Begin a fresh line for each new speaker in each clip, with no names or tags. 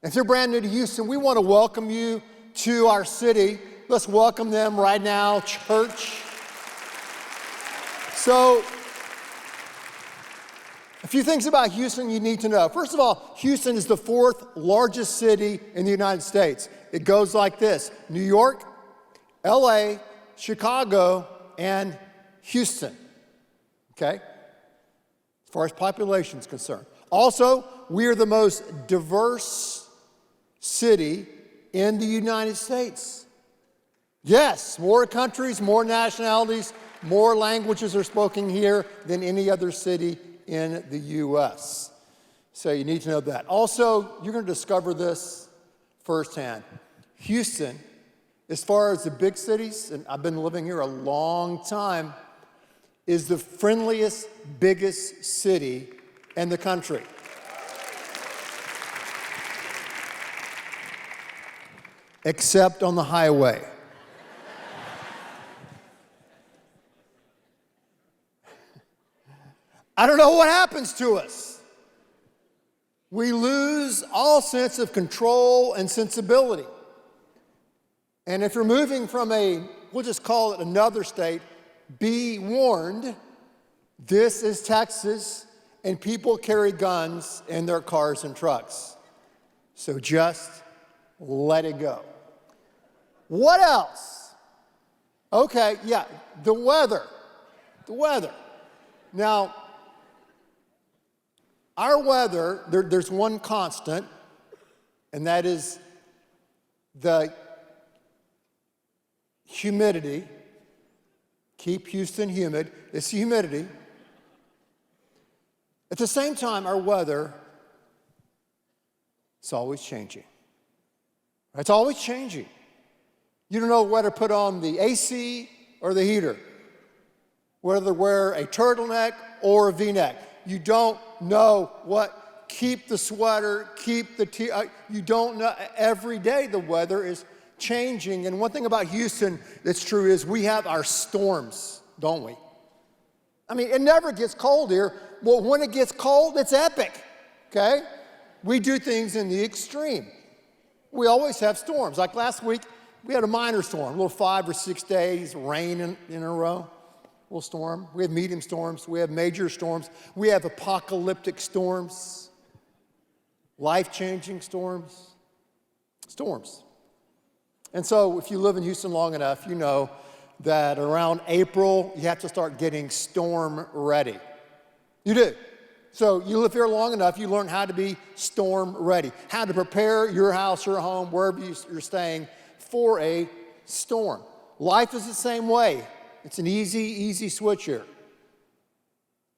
If you're brand new to Houston, we want to welcome you to our city. Let's welcome them right now, church. So, a few things about Houston you need to know. First of all, Houston is the fourth largest city in the United States. It goes like this: New York, LA, Chicago, and Houston. Okay? As far as population is concerned. Also, we are the most diverse city in the United States. Yes, more countries, more nationalities, more languages are spoken here than any other city in the U.S. So you need to know that. Also, you're going to discover this firsthand. Houston, as far as the big cities, and I've been living here a long time, is the friendliest, biggest city in the country. Except on the highway. I don't know what happens to us. We lose all sense of control and sensibility. And if you're moving from we'll just call it another state, be warned, this is Texas, and people carry guns in their cars and trucks. So just let it go. What else? Okay, yeah, the weather. The weather. Now, our weather, there's one constant, and that is the humidity. Keep Houston humid. It's humidity. At the same time, our weather, it's always changing. It's always changing. You don't know whether to put on the AC or the heater, whether to wear a turtleneck or a V-neck. You don't know what. Keep the sweater, keep the you don't know. Every day the weather is changing. And one thing about Houston that's true is we have our storms, don't we? I mean, it never gets cold here. Well, when it gets cold, it's epic, okay? We do things in the extreme. We always have storms. Like last week, we had a minor storm, a little 5 or 6 days, rain in a row, a little storm. We have medium storms. We have major storms. We have apocalyptic storms, life-changing storms. Storms. And so if you live in Houston long enough, you know that around April, you have to start getting storm ready. You do. So you live here long enough, you learn how to be storm ready, how to prepare your house, your home, wherever you're staying for a storm. Life is the same way. It's an easy switch here.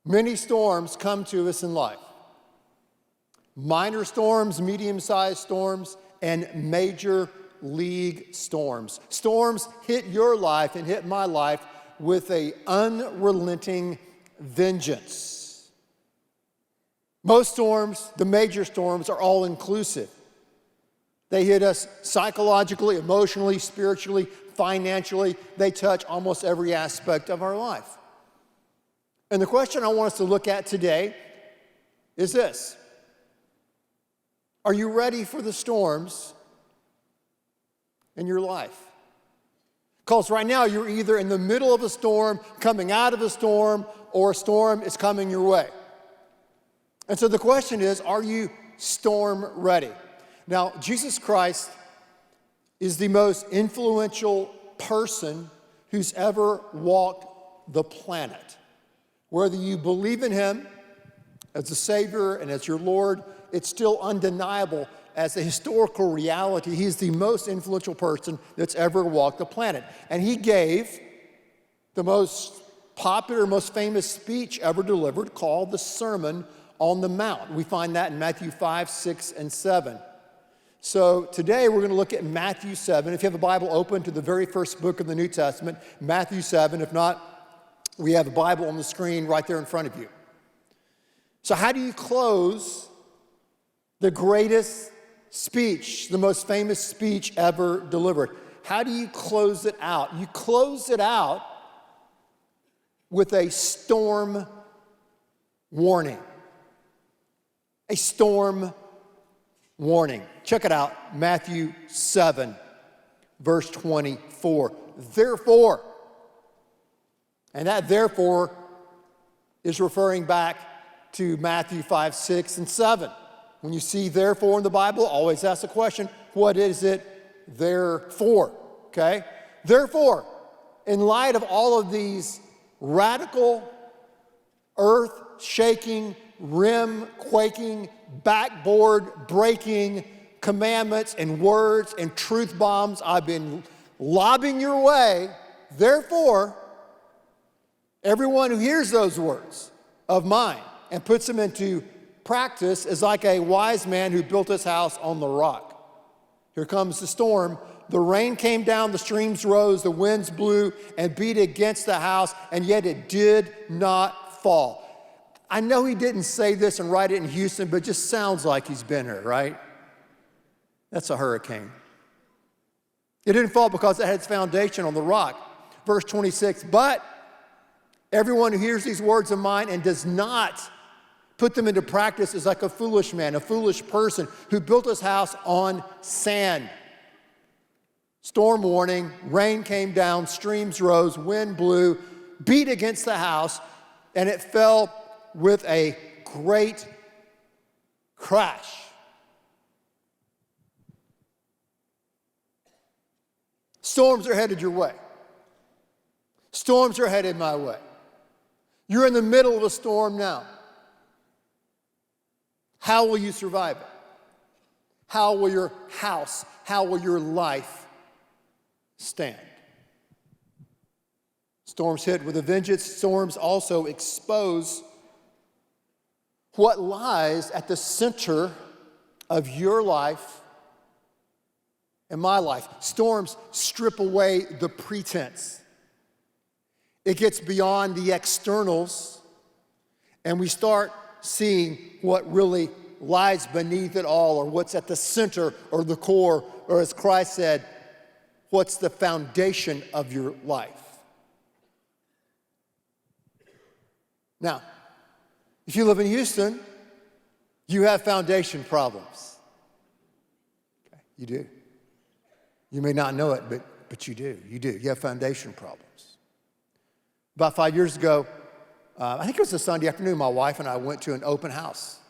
Many storms come to us in life. Minor storms, medium-sized storms, and major league storms. Storms hit your life and hit my life with an unrelenting vengeance. Most storms, the major storms, are all inclusive. They hit us psychologically, emotionally, spiritually, financially. They touch almost every aspect of our life. And the question I want us to look at today is this: are you ready for the storms in your life? Because right now you're either in the middle of a storm, coming out of a storm, or a storm is coming your way. And so the question is, are you storm ready? Now, Jesus Christ is the most influential person who's ever walked the planet. Whether you believe in him as a Savior and as your Lord, it's still undeniable as a historical reality. He's the most influential person that's ever walked the planet. And he gave the most popular, most famous speech ever delivered called the Sermon on the Mount. We find that in Matthew 5, 6, and 7. So today we're going to look at Matthew 7. If you have a Bible, open to the very first book of the New Testament, Matthew 7. If not, we have a Bible on the screen right there in front of you. So how do you close the greatest speech, the most famous speech ever delivered? How do you close it out? You close it out with a storm warning. A storm warning. Check it out, Matthew 7, verse 24. Therefore, and that therefore is referring back to Matthew 5, 6, and 7. When you see therefore in the Bible, always ask the question, what is it there for? Okay? Therefore, in light of all of these radical, earth-shaking, rim-quaking, backboard-breaking commandments and words and truth bombs I've been lobbing your way, therefore, everyone who hears those words of mine and puts them into practice is like a wise man who built his house on the rock. Here comes the storm. The rain came down, the streams rose, the winds blew and beat against the house, and yet it did not fall. I know he didn't say this and write it in Houston, but it just sounds like he's been here, right? That's a hurricane. It didn't fall because it had its foundation on the rock. Verse 26, but everyone who hears these words of mine and does not put them into practice is like a foolish man, a foolish person who built his house on sand. Storm warning, rain came down, streams rose, wind blew, beat against the house, and it fell with a great crash. Storms are headed your way. Storms are headed my way. You're in the middle of a storm now. How will you survive it? How will your house, how will your life stand? Storms hit with a vengeance. Storms also expose what lies at the center of your life and my life. Storms strip away the pretense. It gets beyond the externals, and we start seeing what really lies beneath it all, or what's at the center or the core, or as Christ said, what's the foundation of your life. Now, if you live in Houston, you have foundation problems. Okay, you do. You may not know it, but you do. You do. You have foundation problems. About 5 years ago, I think it was a Sunday afternoon, my wife and I went to an open house.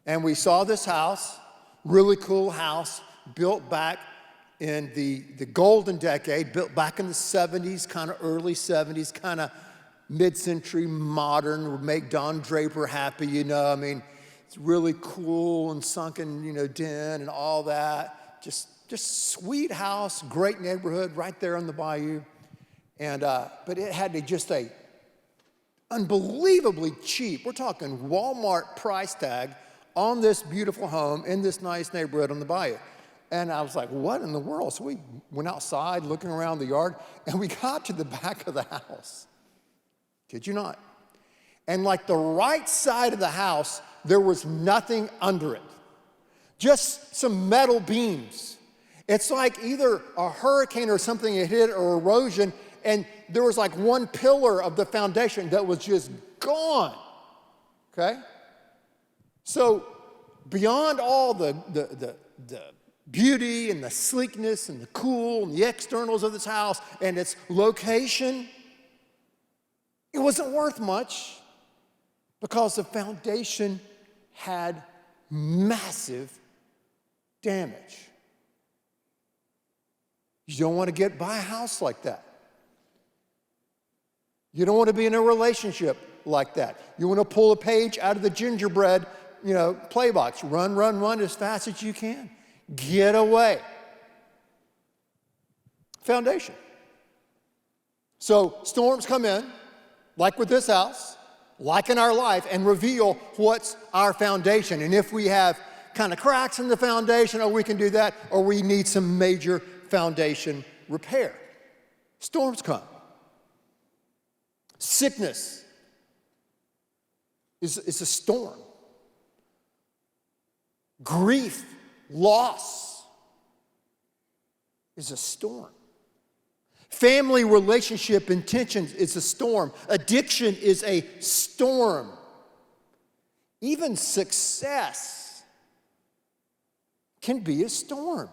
And we saw this house, really cool house, built back in the golden decade, built back in the 70s, kind of early 70s, kind of mid-century modern, would make Don Draper happy, you know. I mean, it's really cool and sunken, you know, den and all that. Just sweet house, great neighborhood right there on the bayou. And but it had just a unbelievably cheap, we're talking Walmart price tag on this beautiful home in this nice neighborhood on the bayou. And I was like, what in the world? So we went outside looking around the yard, and we got to the back of the house. Kid you not. And like the right side of the house, there was nothing under it. Just some metal beams. It's like either a hurricane or something had hit or erosion, and there was like one pillar of the foundation that was just gone. Okay? So beyond all the beauty and the sleekness and the cool and the externals of this house and its location, it wasn't worth much because the foundation had massive damage. You don't want to buy a house like that. You don't want to be in a relationship like that. You want to pull a page out of the gingerbread, play box. Run, run, run as fast as you can. Get away. Foundation. So storms come in, like with this house, like in our life, and reveal what's our foundation. And if we have kind of cracks in the foundation, or we can do that, or we need some major foundation repair. Storms come. Sickness is a storm. Grief, loss is a storm. Family relationship intentions is a storm. Addiction is a storm. Even success can be a storm.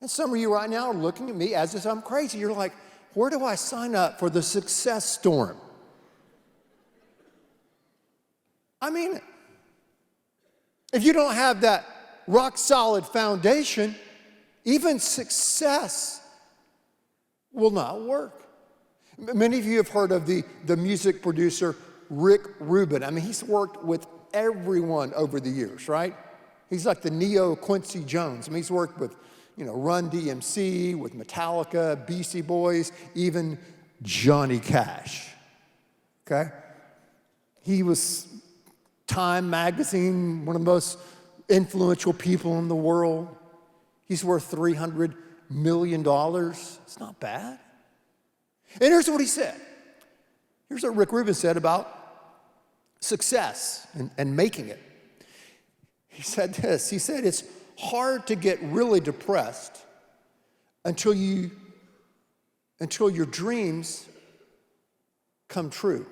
And some of you right now are looking at me as if I'm crazy. You're like, where do I sign up for the success storm? I mean it. If you don't have that rock solid foundation, even success will not work. Many of you have heard of the music producer Rick Rubin. I mean, he's worked with everyone over the years, right? He's like the neo Quincy Jones. I mean, he's worked with, Run DMC, with Metallica, Beastie Boys, even Johnny Cash, okay? He was Time magazine, one of the most influential people in the world. He's worth $300 million. It's not bad. And here's what he said. Here's what Rick Rubin said about success and making it. He said this. He said, it's hard to get really depressed until your dreams come true.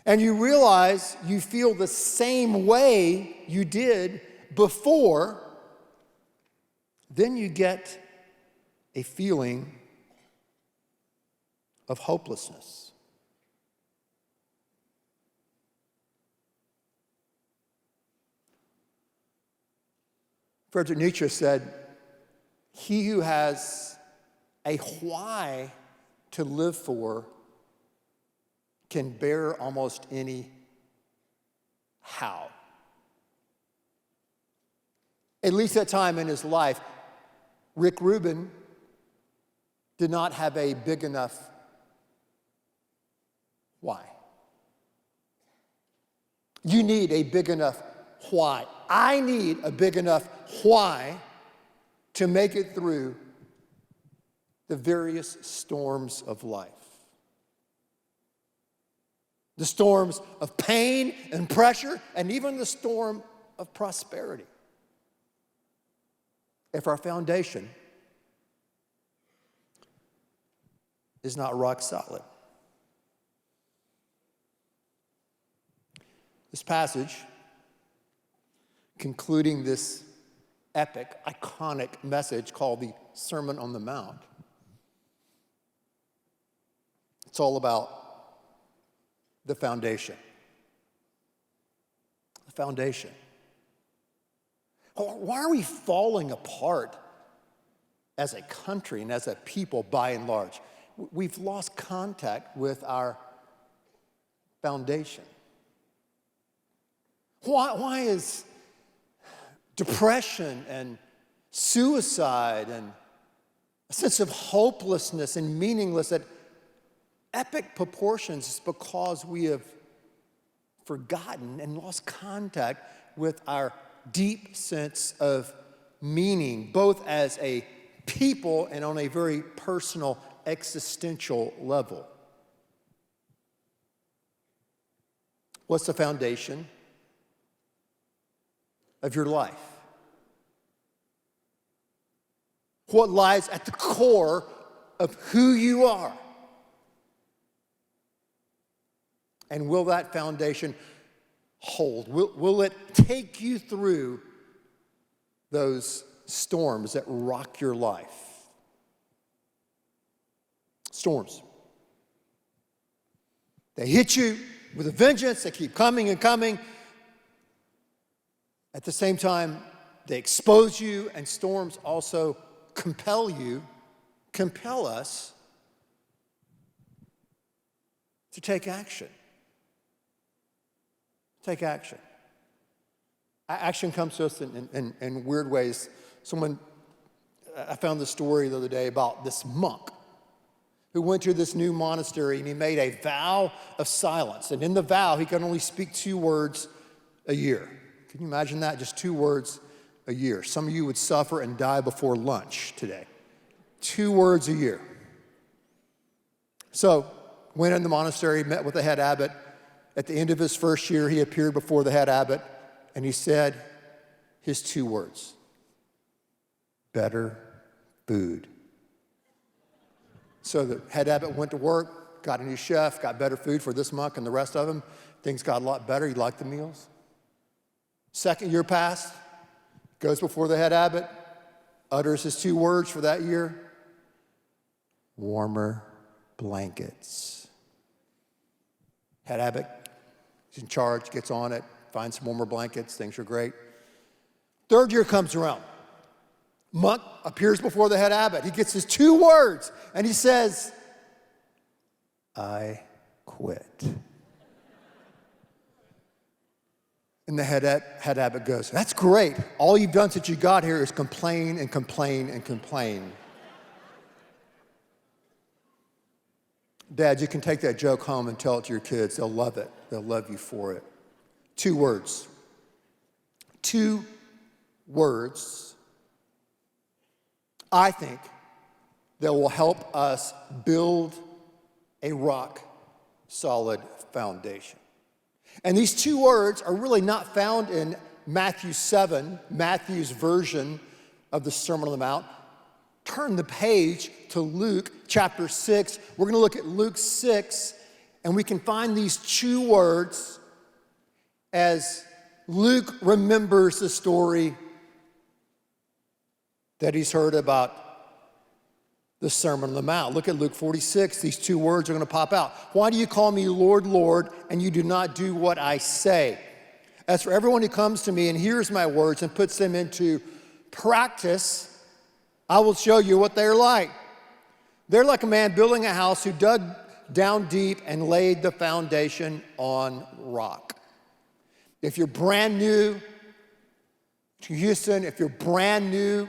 And you realize you feel the same way you did before, then you get a feeling of hopelessness. Friedrich Nietzsche said, he who has a why to live for can bear almost any how. At least that time in his life, Rick Rubin did not have a big enough why. You need a big enough why. I need a big enough why to make it through the various storms of life. The storms of pain and pressure, and even the storm of prosperity. If our foundation is not rock solid. This passage, concluding this epic, iconic message called the Sermon on the Mount, it's all about the foundation. The foundation. Why are we falling apart as a country and as a people by and large? We've lost contact with our foundation. Why is depression and suicide and a sense of hopelessness and meaningless at epic proportions? Is because we have forgotten and lost contact with our deep sense of meaning, both as a people and on a very personal, existential level. What's the foundation of your life? What lies at the core of who you are? And will that foundation hold? Will it take you through those storms that rock your life? Storms. They hit you with a vengeance. They keep coming and coming. At the same time, they expose you, and storms also compel us to take action. Take action. Action comes to us in weird ways. I found this story the other day about this monk who went to this new monastery, and he made a vow of silence. And in the vow, he could only speak 2 words a year. Can you imagine that? Just 2 words a year. Some of you would suffer and die before lunch today. 2 words a year. So, went in the monastery, met with the head abbot. At the end of his first year, he appeared before the head abbot, and he said his 2 words: better food. So the head abbot went to work, got a new chef, got better food for this monk and the rest of them. Things got a lot better. He liked the meals. Second year passed, goes before the head abbot, utters his 2 words for that year: warmer blankets. Head abbot is in charge, gets on it, finds some warmer blankets, things are great. 3rd year comes around. Monk appears before the head abbot. He gets his 2 words, and he says, I quit. And the head abbot goes, that's great. All you've done since you got here is complain and complain and complain. Dad, you can take that joke home and tell it to your kids. They'll love it. They'll love you for it. 2 words. 2 words, I think, that will help us build a rock-solid foundation. And these 2 words are really not found in Matthew 7, Matthew's version of the Sermon on the Mount. Turn the page to Luke chapter 6. We're going to look at Luke 6, and we can find these 2 words as Luke remembers the story that he's heard about the Sermon on the Mount. Look at Luke 46. These 2 words are going to pop out. Why do you call me Lord, Lord, and you do not do what I say? As for everyone who comes to me and hears my words and puts them into practice, I will show you what they're like. They're like a man building a house who dug down deep and laid the foundation on rock. If you're brand new to Houston, if you're brand new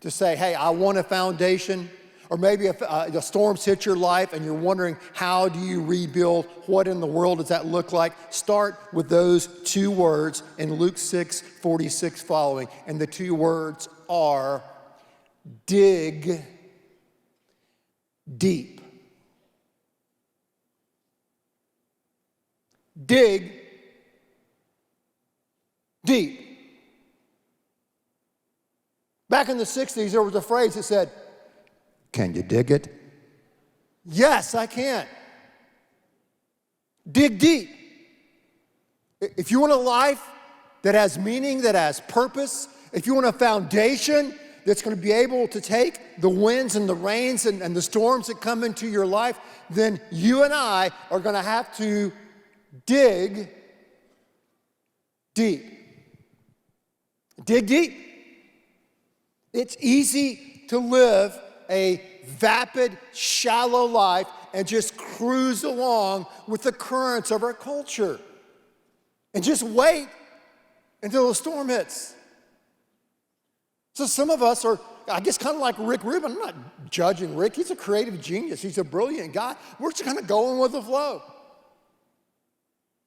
to say, hey, I want a foundation, or maybe if the storms hit your life and you're wondering, how do you rebuild? What in the world does that look like? Start with those 2 words in Luke 6:46 following. And the 2 words are dig deep. Dig deep. Back in the 60s, there was a phrase that said, can you dig it? Yes, I can. Dig deep. If you want a life that has meaning, that has purpose, if you want a foundation that's going to be able to take the winds and the rains and the storms that come into your life, then you and I are going to have to dig deep. Dig deep. It's easy to live a vapid, shallow life and just cruise along with the currents of our culture and just wait until the storm hits. So some of us are, I guess, kind of like Rick Rubin. I'm not judging Rick. He's a creative genius. He's a brilliant guy. We're just kind of going with the flow.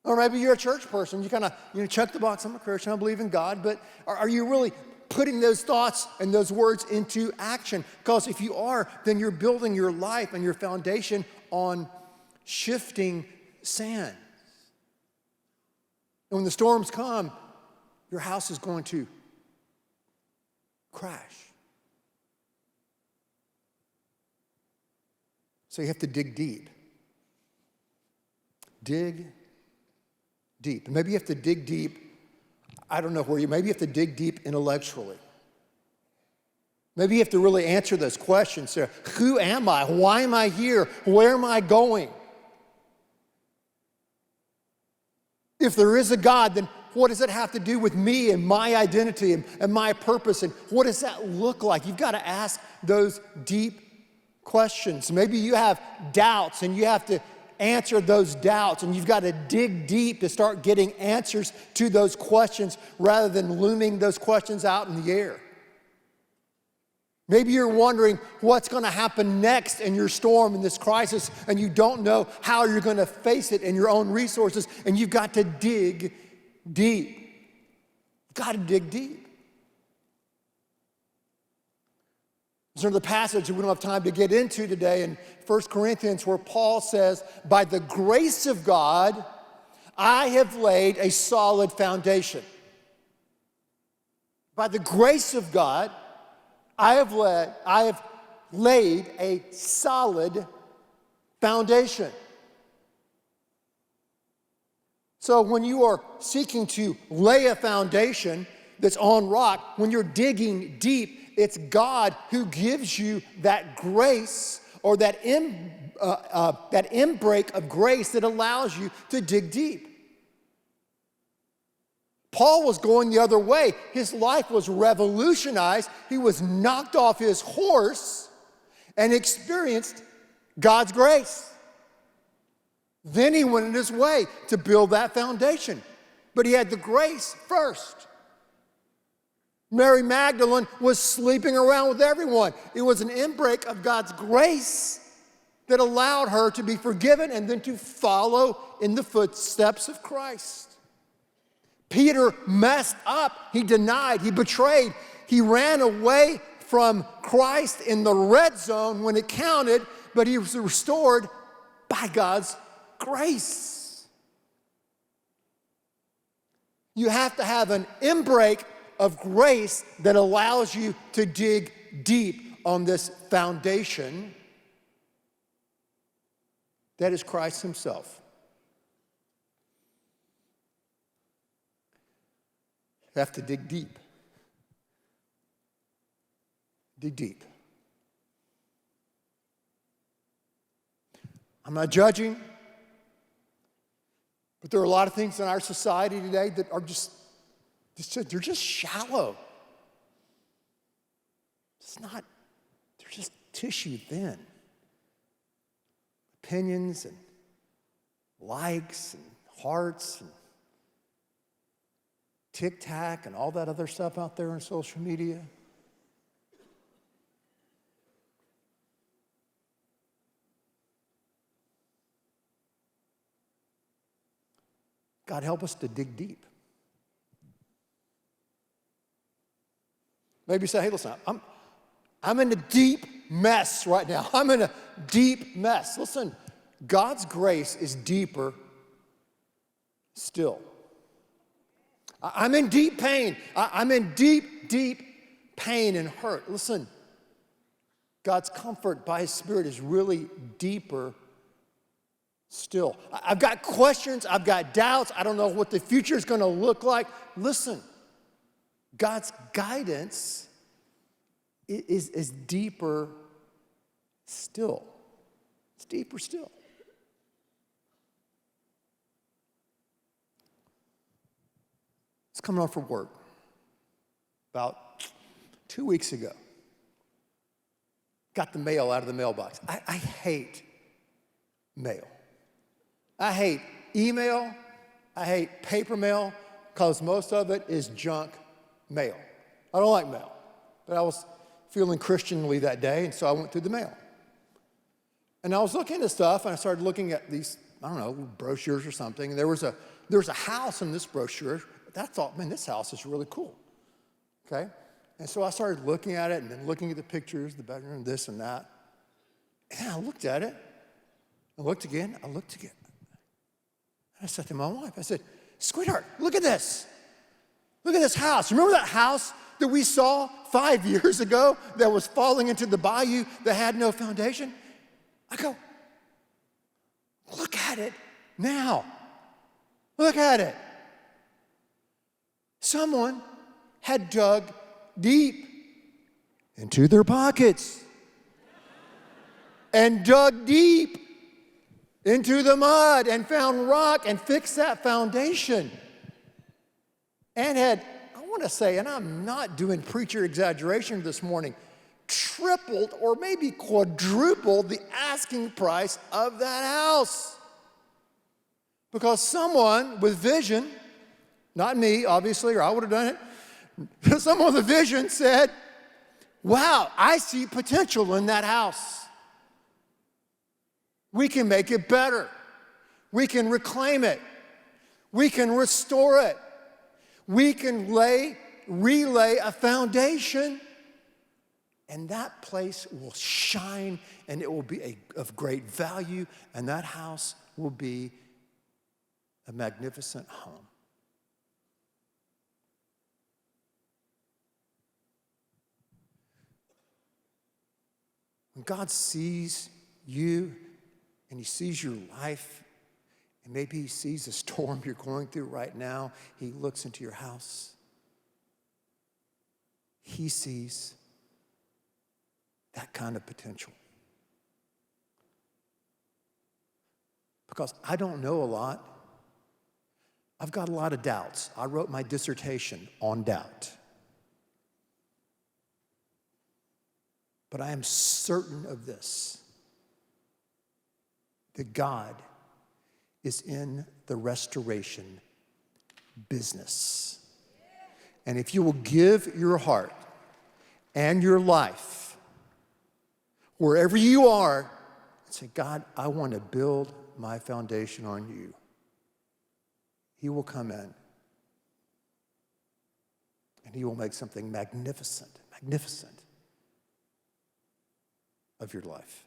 Or maybe you're a church person. You kind of check the box. I'm a Christian. I believe in God. But are you really putting those thoughts and those words into action? Because if you are, then you're building your life and your foundation on shifting sand. And when the storms come, your house is going to crash. So you have to dig deep. Dig deep. And maybe you have to dig deep. I don't know where maybe you have to dig deep intellectually. Maybe you have to really answer those questions. Who am I? Why am I here? Where am I going? If there is a God, then what does it have to do with me and my identity and my purpose? And what does that look like? You've got to ask those deep questions. Maybe you have doubts and you have to answer those doubts, and you've got to dig deep to start getting answers to those questions rather than looming those questions out in the air. Maybe you're wondering what's going to happen next in your storm, in this crisis, and you don't know how you're going to face it in your own resources, and you've got to dig deep. You've got to dig deep. There's another passage that we don't have time to get into today in 1 Corinthians where Paul says, by the grace of God, I have laid a solid foundation. By the grace of God, I have laid a solid foundation. So when you are seeking to lay a foundation, that's on rock. When you're digging deep, it's God who gives you that grace or that inbreak of grace that allows you to dig deep. Paul was going the other way. His life was revolutionized. He was knocked off his horse and experienced God's grace. Then he went in his way to build that foundation. But he had the grace first. Mary Magdalene was sleeping around with everyone. It was an inbreak of God's grace that allowed her to be forgiven and then to follow in the footsteps of Christ. Peter messed up. He denied. He betrayed. He ran away from Christ in the red zone when it counted, but he was restored by God's grace. You have to have an inbreak of grace that allows you to dig deep on this foundation that is Christ himself. You have to dig deep. Dig deep. I'm not judging, but there are a lot of things in our society today that are they're just shallow. They're just tissue thin. Opinions and likes and hearts and TikTok and all that other stuff out there on social media. God, help us to dig deep. Maybe you say, hey, listen, I'm in a deep mess right now. I'm in a deep mess. Listen, God's grace is deeper still. I'm in deep pain. I'm in deep, deep pain and hurt. Listen, God's comfort by his Spirit is really deeper still. I've got questions. I've got doubts. I don't know what the future is going to look like. Listen, God's guidance is deeper still. It's deeper still. It's coming home from work about 2 weeks ago. Got the mail out of the mailbox. I hate mail. I hate email. I hate paper mail because most of it is junk mail. I don't like mail, but I was feeling Christianly that day, and so I went through the mail. And I was looking at stuff, and I started looking at these, I don't know, brochures or something, and there was a house in this brochure. I thought, man, this house is really cool, okay? And so I started looking at it and then looking at the pictures, the bedroom, this and that. And I looked at it. I looked again. And I said to my wife, I said, sweetheart, look at this. Look at this house. Remember that house that we saw 5 years ago that was falling into the bayou that had no foundation? I go, look at it now. Look at it. Someone had dug deep into their pockets and dug deep into the mud and found rock and fixed that foundation and had, I want to say, and I'm not doing preacher exaggeration this morning, tripled or maybe quadrupled the asking price of that house. Because someone with vision, not me, obviously, or I would have done it. Someone with a vision said, wow, I see potential in that house. We can make it better. We can reclaim it. We can restore it. We can relay a foundation, and that place will shine, and it will be of great value, and that house will be a magnificent home. When God sees you and he sees your life, and maybe he sees the storm you're going through right now, he looks into your house he sees that kind of potential. Because I don't know a lot. I've got a lot of doubts. I wrote my dissertation on doubt. But I am certain of this, that God is in the restoration business. And if you will give your heart and your life, wherever you are, and say, God, I want to build my foundation on you, he will come in and he will make something magnificent of your life.